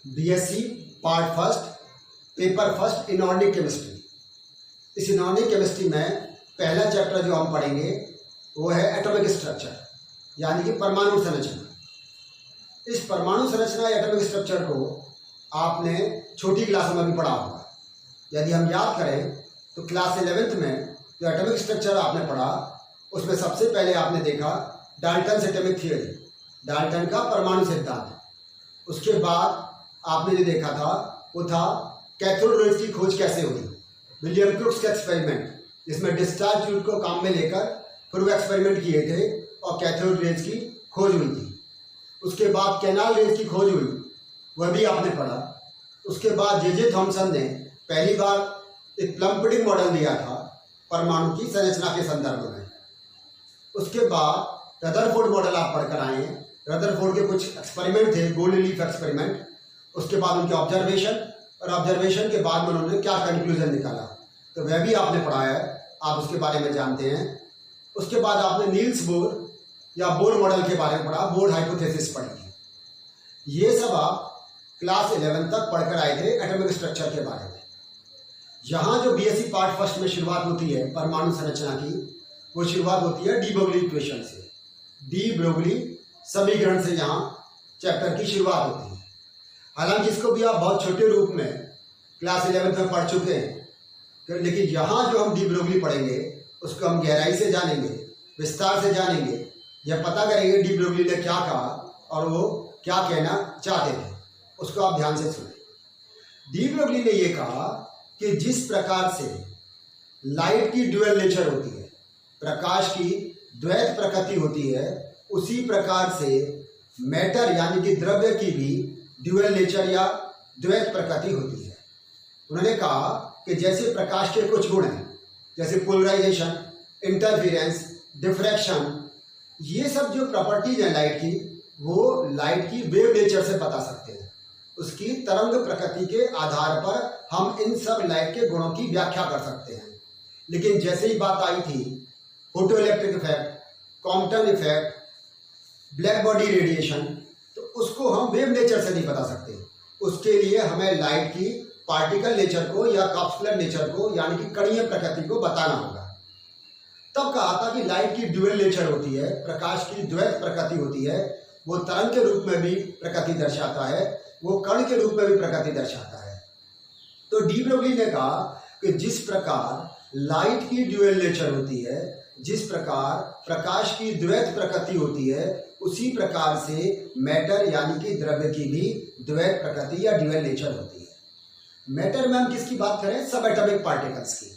BSc part first paper first inorganic chemistry. इस inorganic chemistry में पहला चैप्टर जो हम पढ़ेंगे वो है एटॉमिक स्ट्रक्चर, यानी कि परमाणु संरचना। इस परमाणु संरचना या एटॉमिक स्ट्रक्चर को आपने छोटी क्लासों में भी पढ़ा होगा। यदि हम याद करें तो क्लास 11th में जो एटॉमिक स्ट्रक्चर आपने पढ़ा उसमें सबसे पहले आपने देखा डाल्टन एटॉमिक थ्योरी, डाल्टन का परमाणु सिद्धांत। उसके बाद आपने जो देखा था वो था कैथोड रेज की खोज कैसे हुई, विलियम क्रुक्स का एक्सपेरिमेंट, जिसमें डिस्चार्ज ट्यूब को काम में लेकर फिर वो एक्सपेरिमेंट किए थे और कैथोड रेज की खोज हुई थी। उसके बाद कैनाल रेज की खोज हुई, वह भी आपने पढ़ा। उसके बाद जे थॉमसन ने पहली बार एक प्लम पुडिंग मॉडल दिया था परमाणु की संरचना के संदर्भ में। उसके बाद रदरफोर्ड मॉडल आप पढ़कर आए हैं। रदरफोर्ड के कुछ एक्सपेरिमेंट थे, गोल्ड लीफ एक्सपेरिमेंट। उसके बाद उनके ऑब्जर्वेशन, और ऑब्जर्वेशन के बाद में उन्होंने क्या कंक्लूजन निकाला, तो वह भी आपने पढ़ा है, आप उसके बारे में जानते हैं। उसके बाद आपने नील्स बोर या बोर मॉडल के बारे में पढ़ा, बोर हाइपोथेसिस पढ़ी थी। ये सब आप क्लास 11 तक पढ़कर आए थे एटॉमिक स्ट्रक्चर के बारे में। यहाँ जो बीएससी पार्ट फर्स्ट में शुरुआत होती है परमाणु संरचना की, वो शुरुआत होती है डी ब्रोगली इक्वेशन से। डी ब्रोगली समीकरण से यहाँ चैप्टर की शुरुआत होती है। हालांकि इसको भी आप बहुत छोटे रूप में क्लास 11 में पढ़ चुके हैं, लेकिन यहाँ जो हम डी ब्रोगली पढ़ेंगे उसको हम गहराई से जानेंगे, विस्तार से जानेंगे, यह पता करेंगे डी ब्रोगली ने क्या कहा और वो क्या कहना चाहते थे। उसको आप ध्यान से सुनें। डी ब्रोगली ने यह कहा कि जिस प्रकार से लाइट की ड्यूअल नेचर होती है, प्रकाश की द्वैत प्रकृति होती है, उसी प्रकार से मैटर यानी कि द्रव्य की भी ड्यूअल नेचर या द्वैत प्रकृति होती है। उन्होंने कहा कि जैसे प्रकाश के कुछ गुण हैं, जैसे पोलराइजेशन, इंटरफेरेंस, डिफ्रैक्शन, ये सब जो प्रॉपर्टीज हैं लाइट की, वो लाइट की वेव नेचर से बता सकते हैं। उसकी तरंग प्रकृति के आधार पर हम इन सब लाइट के गुणों की व्याख्या कर सकते हैं। लेकिन जैसे ही बात आई थी photo electric effect, Compton effect, black body radiation, तो उसको हम वेव नेचर से नहीं बता सकते। उसके लिए हमें लाइट की पार्टिकल नेचर को या कॉप्सुलर नेचर को, यानी कि कणीय प्रकृति को बताना होगा। तब कहा था कि लाइट की ड्यूअल नेचर होती है, प्रकाश की द्वैत प्रकृति होती है। वो तरंग के रूप में भी प्रकृति दर्शाता है, वो कण के रूप में भी प्रकृति दर्शाता है। तो डी ब्रोगली ने कहा कि जिस प्रकार लाइट की ड्यूअल नेचर होती है, जिस प्रकार प्रकाश की द्वैत प्रकृति होती है, उसी प्रकार से मैटर यानी कि द्रव्य की भी द्वैत प्रकृति या ड्यूअल नेचर होती है। मैटर में हम किसकी बात करें? सब एटॉमिक पार्टिकल्स की।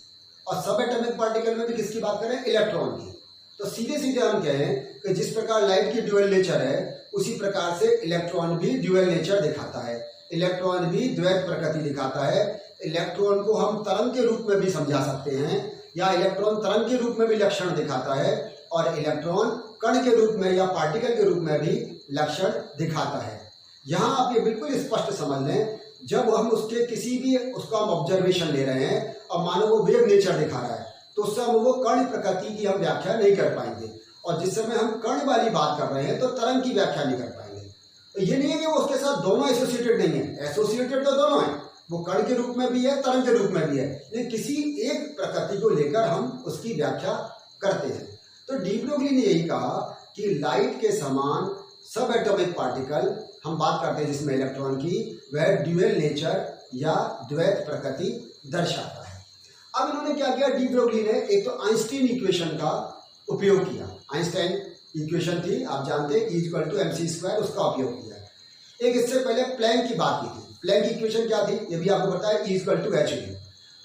और सब एटॉमिक पार्टिकल में भी किसकी बात करें? इलेक्ट्रॉन की। तो सीधे सीधे हम कहें कि जिस प्रकार लाइट की ड्यूअल नेचर है, उसी प्रकार से इलेक्ट्रॉन भी ड्यूअल नेचर दिखाता है, इलेक्ट्रॉन भी द्वैत प्रकृति दिखाता है। इलेक्ट्रॉन को हम तरंग के रूप में भी समझा सकते हैं, या इलेक्ट्रॉन तरंग के रूप में भी लक्षण दिखाता है, और इलेक्ट्रॉन कण के रूप में या पार्टिकल के रूप में भी लक्षण दिखाता है। यहाँ आप ये बिल्कुल स्पष्ट समझ लें, जब हम उसके किसी भी उसका हम ऑब्जर्वेशन ले रहे हैं और मानो वो वेव नेचर दिखा रहा है, तो उस समय वो कण प्रकृति की हम व्याख्या नहीं कर पाएंगे। और जिस समय हम कण वाली बात कर रहे हैं तो तरंग की व्याख्या नहीं कर पाएंगे। तो ये नहीं है कि वो उसके साथ दोनों एसोसिएटेड नहीं है, एसोसिएटेड तो दोनों है, वो कण के रूप में भी है, तरंग के रूप में भी है, लेकिन किसी एक प्रकृति को लेकर हम उसकी व्याख्या करते हैं। तो डी ब्रोगली ने यही कहा कि लाइट के समान सब एटॉमिक पार्टिकल हम बात करते हैं जिसमें इलेक्ट्रॉन की, वह ड्यूअल नेचर या द्वैत प्रकृति दर्शाता है। अब इन्होंने क्या किया डी ब्रोगली ने? एक तो आइंस्टीन इक्वेशन का उपयोग किया। आइंस्टाइन इक्वेशन थी, आप जानते हैं, E=mc², उसका उपयोग किया। एक इससे पहले प्लैंक की बात की थी। प्लैंक की इक्वेशन क्या थी ये भी आपको पता है, E=hν।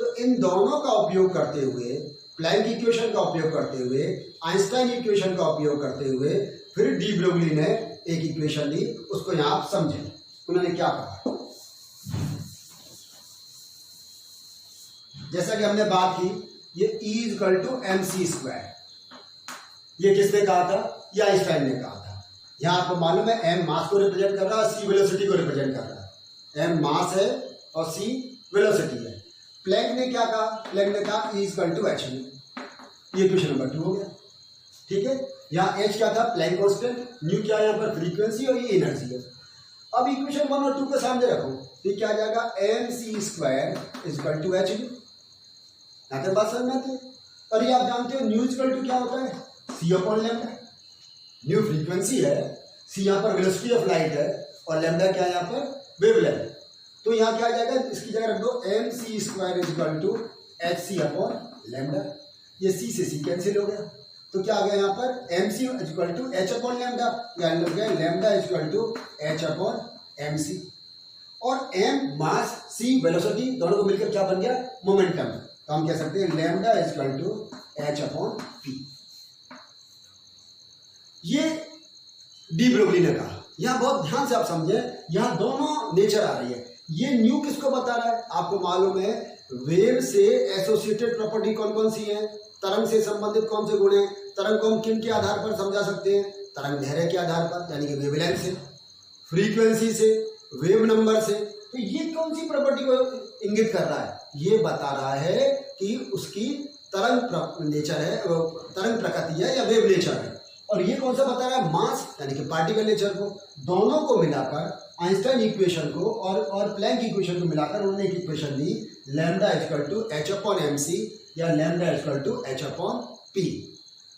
तो इन दोनों का उपयोग करते हुए, प्लैंक इक्वेशन का उपयोग करते हुए, आइंस्टाइन इक्वेशन का उपयोग करते हुए, फिर डी ब्रोगली ने एक इक्वेशन दी। उसको यहाँ आप समझें उन्होंने क्या कहा। जैसा कि हमने बात की, ये E=mc², ये किसने कहा था? ये आइंस्टाइन ने कहा था। यहाँ आपको मालूम है m मास को रिप्रेजेंट कर रहा है, c वेलोसिटी को रिप्रेजेंट कर रहा है। m मास है और c वेलोसिटी है। प्लैंक ने क्या कहा? प्लैंक ने कहा E=hν। ये क्वेश्चन नंबर 2 हो गया। ठीक है, यहाँ h क्या था? प्लैंक कांस्टेंट, न्यू क्या है यहाँ पर? फ्रीक्वेंसी, और ये एनर्जी है। अब इक्वेशन 1 और 2 के सामने रखो, तो क्या आ जाएगा, mc² equal to H new. यहाँ तक बात समझ में आती है। और ये आप जानते हो न्यू इक्वल टू क्या होता है, c upon lambda. New frequency है, c यहाँ पर वेलोसिटी ऑफ लाइट है, और लैम्डा क्या है यहाँ पर, वेवलेंथ। तो यहाँ क्या आ जाएगा, इसकी जगह रख दो mc² equal to hc upon lambda. ये c से c कैंसिल हो गया, तो क्या आ गया यहाँ पर, mc equal to h upon lambda, यानी लग गया lambda equal to h upon mc। और m मास, c वेलोसिटी, दोनों को मिलकर क्या बन गया, मोमेंटम। तो हम कह सकते हैं lambda equal to h upon p। ये डी ब्रोगली ने कहा। यहाँ बहुत ध्यान से आप समझे, यहाँ दोनों नेचर आ रही है। ये न्यू किसको बता रहा है, आपको मालूम है वेव से एसोसिएटेड प्रॉपर्टी कौन कौन सी है, तरंग से संबंधित कौन से गुण हैं, तरंग को हम किन के आधार पर समझा सकते हैं, तरंग धैर्य के आधार पर, यानी कि वेवलेंथ से, फ्रीक्वेंसी से, वेव नंबर से। तो ये कौन सी प्रॉपर्टी को इंगित कर रहा है, ये बता रहा है कि उसकी तरंग नेचर है, तरंग प्रकृति है या वेव नेचर है। और ये कौन सा बता रहा है, मास यानी कि पार्टिकल नेचर को। दोनों को मिलाकर आइंस्टाइन इक्वेशन को और प्लैंक इक्वेशन को मिलाकर उन्होंने एक इक्वेशन दी, lambda equal to h upon mc या lambda equal to h upon p।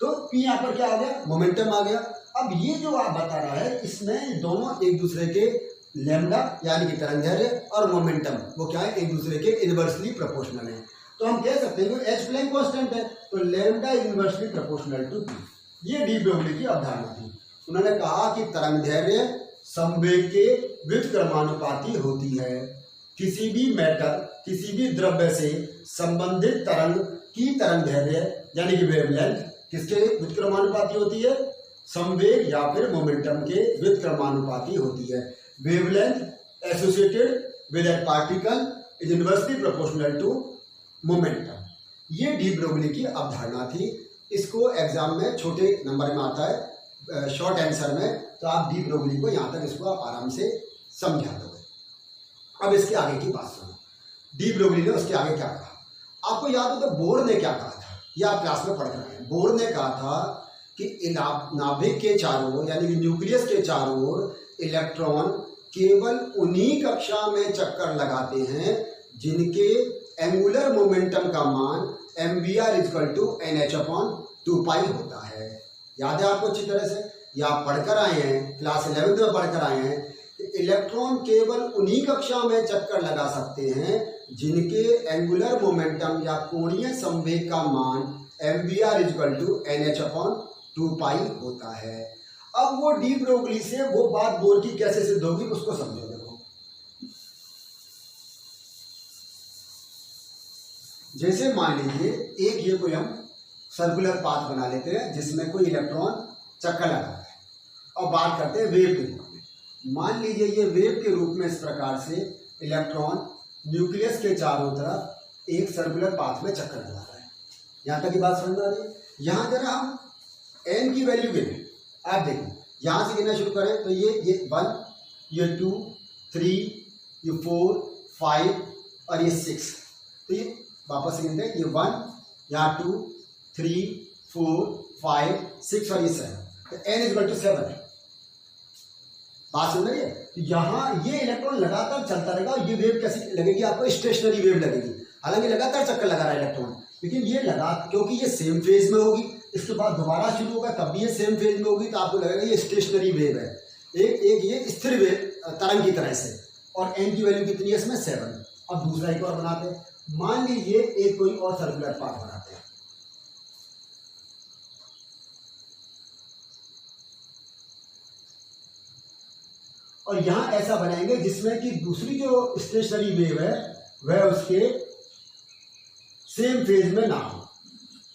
तो p यहाँ पर क्या आ गया, मोमेंटम आ गया। अब ये जो आप बता रहा है, इसमें दोनों एक दूसरे के लैम्डा यानी कि तरंगदैर्घ्य और मोमेंटम वो क्या है, एक दूसरे के इनवर्सली प्रोपोर्शनल है। तो हम कह सकते हैं कि h प्लैंक कांस्टेंट है, तो lambda inversely proportional to p। ये डी ब्रोगली की अवधारणा थी। उन्होंने कहा कि तरंगदैर्घ्य संवेग के व्युत्क्रमानुपाती होती है। किसी भी मैटर, किसी भी द्रव्य से संबंधित तरंग की तरंगदैर्घ्य यानी कि वेवलेंथ किसके व्युत्क्रमानुपाती होती है, संवेग या फिर मोमेंटम के व्युत्क्रमानुपाती होती है। Wavelength associated with a particle is inversely proportional to momentum. ये डी ब्रोगली की अवधारणा थी। इसको एग्जाम में छोटे नंबर में आता है, शॉर्ट आंसर में, तो आप डी ब्रोगली को यहाँ तक इसको आप आराम से समझा दोगे। अब इसके आगे की बात सुनो, डी ब्रोगली ने उसके आगे क्या कहा। आपको याद हो तो बोर ने क्या कहा था, यह आप क्लास में पढ़ कर आए। बोर ने कहा था कि नाभिक के चारों ओर यानी कि न्यूक्लियस के चारों ओर इलेक्ट्रॉन केवल उन्हीं कक्षा में चक्कर लगाते हैं जिनके एंगुलर मोमेंटम का मान mvr equal to nh upon 2π होता है। याद है आपको अच्छी तरह से, या आप पढ़कर आए हैं, क्लास 11th में पढ़कर आए हैं कि इलेक्ट्रॉन केवल उन्हीं कक्षा में चक्कर लगा सकते हैं जिनके एंगुलर मोमेंटम या कोणीय संवेग का मान mvr equal to nh upon 2π होता है। अब वो डी ब्रोगली से वो बात बोर की कैसे सिद्ध होगी उसको समझो। देखो, जैसे मान लीजिए एक ये कोई हम सर्कुलर पाथ बना लेते हैं जिसमें कोई इलेक्ट्रॉन चक्कर लगाता है और बात करते हैं वेव के रूप में। मान लीजिए ये वेव के रूप में इस प्रकार से इलेक्ट्रॉन न्यूक्लियस के चारों तरफ एक सर्कुलर पाथ में चक्कर लगा रहा है। यहाँ तक की बात समझ आ रही है। यहाँ जरा हम n की वैल्यू गिने, आप देखिए यहाँ से गिनना शुरू करें तो ये 1, ये 2, 3, ये 4, 5 और ये 6। तो ये वापस गिनते हैं, ये 1, यहाँ 2, 3, 4, 5, 6 और ये 7। तो n इक्वल टू 7 है। बात सुन रही है। तो यहाँ ये इलेक्ट्रॉन लगातार चलता रहेगा और ये वेव कैसी लगेगी आपको, स्टेशनरी वेव लगेगी। हालांकि लगातार चक्कर लगा रहा है इलेक्ट्रॉन, लेकिन ये क्योंकि ये सेम फेज में होगी, इसके बाद दोबारा शुरू होगा तब भी ये सेम फेज में होगी, तो आपको लगेगा ये स्टेशनरी वेव है, एक ये स्थिर वेव तरंग की तरह से। और n की वैल्यू कितनी है इसमें, 7। अब दूसरा एक और बनाते हैं। मान लीजिए एक कोई और सर्कुलर पाथ बनाते हैं। और यहां ऐसा बनाएंगे जिसमें कि दूसरी जो स्टेशनरी वेव है वह उसके सेम फेज में ना हो।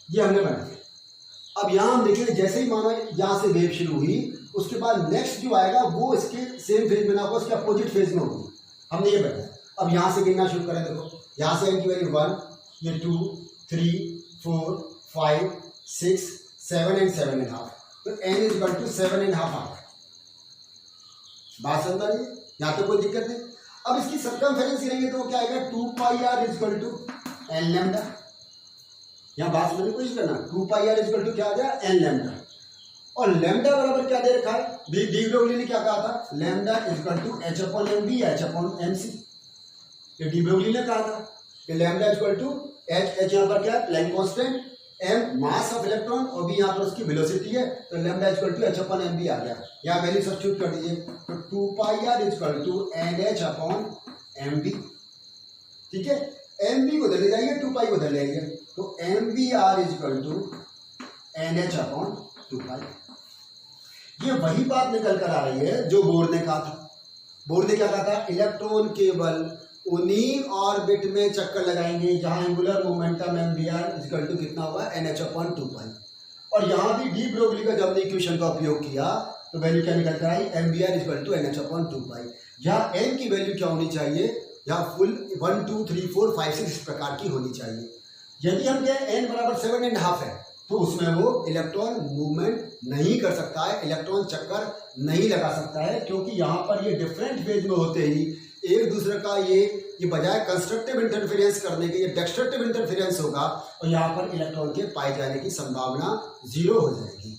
ये हमने बनाया। अब यहां हम देखेंगे जैसे ही मानो यहां से वेव शुरू हुई, उसके बाद नेक्स्ट जो आएगा वो इसके सेम फेज में ना हो, उसके अपोजिट फेज में होगी। हमने ये बनाया। अब यहां से गिनना शुरू करें। देखो यहां से n की वैल्यू 1, ये 2, 3, 4, 5, 6, 7 एंड 7.5। तो n इज इक्वल टू 7.5 आ गया। बात समझ आ रही है, यहाँ तो कोई दिक्कत नहीं। अब इसकी सर्कमफेरेंस गिनेंगे तो क्या आएगा, 2πr is equal to n lambda. यहाँ बात समझने की कोशिश करना, 2πr इज इक्वल टू क्या आ गया, n लैम्डा। और लैम्डा बराबर क्या दे रखा है, डी ब्रोगली ने क्या कहा था, lambda equal to H upon M B, H upon M C. ये डी ब्रोगली ने कहा था कि लैम्डा इक्वल टू एच यहाँ पर क्या है, Planck constant, M mass of electron और बी यहाँ पर उसकी वेलोसिटी है, तो lambda equal to H upon M B आ गया। यहाँ वैल्यू सब्स्टिट्यूट कर दीजिए, तो 2 pi R equal to N H upon M B. ठीक है, एम बी को उधर ले जाइए, 2 पाई को उधर ले आइए, तो M B R equal to N H upon 2 pi. ये वही बात निकल कर आ रही है जो बोर ने कहा था। बोर ने क्या कहा था, इलेक्ट्रॉन केवल उन्हीं ऑर्बिट में चक्कर लगाएंगे जहां angular momentum M B R equal to कितना हुआ, एन एच अपॉन 2 पाई। और यहाँ भी डी ब्रोगली का जब हमने इक्वेशन का उपयोग किया तो वैल्यू क्या निकल कर आई, M B R equal to N H upon 2 pi. यहाँ एम की वैल्यू क्या होनी चाहिए, यहाँ फुल 1 2 3 4 5 6 इस प्रकार की होनी चाहिए। यदि हम कहें एन बराबर 7.5 है तो उसमें वो इलेक्ट्रॉन मूवमेंट नहीं कर सकता है, इलेक्ट्रॉन चक्कर नहीं लगा सकता है, क्योंकि यहाँ पर ये डिफरेंट फेज में होते ही एक दूसरे का ये बजाय कंस्ट्रक्टिव इंटरफेरेंस करने के ये डिस्ट्रक्टिव इंटरफेरेंस होगा और यहाँ पर इलेक्ट्रॉन के पाए जाने की संभावना 0 हो जाएगी।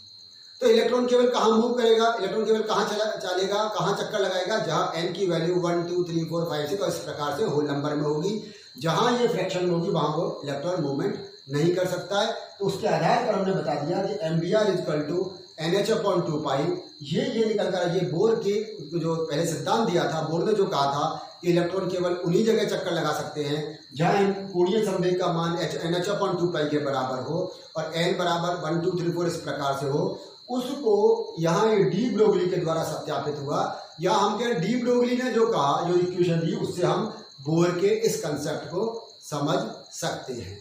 तो इलेक्ट्रॉन केवल कहाँ मूव करेगा, इलेक्ट्रॉन केवल कहाँ चलेगा, कहाँ चक्कर लगाएगा, जहाँ एन की वैल्यू 1 2 3 4 5 6 और इस प्रकार से होल नंबर में होगी। जहाँ ये फ्रैक्शन में होगी वहाँ वो इलेक्ट्रॉन मूवमेंट नहीं कर सकता है। तो उसके आधार पर हमने बता दिया कि M B R equal to N H upon 2 pi. ये निकल कर, ये बोर के जो पहले सिद्धांत दिया था, बोर ने जो कहा था कि इलेक्ट्रॉन केवल उन्हीं जगह चक्कर लगा सकते हैं जहाँ कोणीय संवेग का मान एन एच अपॉन 2 पाई के बराबर हो और एन बराबर 1 2 3 4 इस प्रकार से हो, उसको यहाँ ये डी ब्रोगली के द्वारा सत्यापित हुआ। या हम कहें डी ब्रोगली ने जो कहा, जो इक्वेशन दी, उससे हम बोर के इस कंसेप्ट को समझ सकते हैं।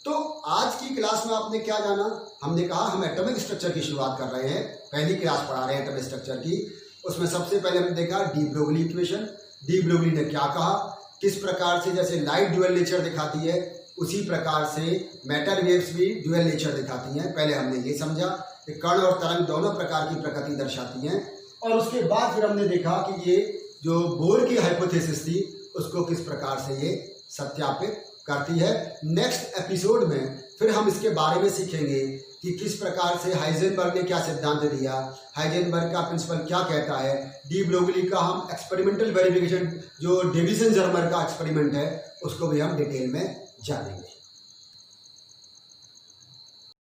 तो आज की क्लास में आपने क्या जाना, हमने कहा हम एटॉमिक स्ट्रक्चर की शुरुआत कर रहे हैं, पहली क्लास पढ़ा रहे हैं एटॉमिक स्ट्रक्चर की। उसमें सबसे पहले हमने देखा de Broglie equation, D Broglie ने क्या कहा, किस प्रकार से जैसे लाइट ड्यूअल नेचर दिखाती है उसी प्रकार से मैटर वेव्स भी ड्यूअल नेचर दिखाती हैं। पहले हमने ये समझा कि कण और तरंग दोनों प्रकार की प्रकृति दर्शाती हैं, और उसके बाद फिर हमने देखा कि ये जो बोर की हाइपोथेसिस थी उसको किस प्रकार से ये सत्यापित करती है। नेक्स्ट एपिसोड में फिर हम इसके बारे में सीखेंगे कि किस प्रकार से हाइजेनबर्ग ने क्या सिद्धांत दिया, हाइजेनबर्ग का प्रिंसिपल क्या कहता है, डी ब्रोगली का हम एक्सपेरिमेंटल वेरिफिकेशन जो डेविसन जर्मर का एक्सपेरिमेंट है उसको भी हम डिटेल में जानेंगे।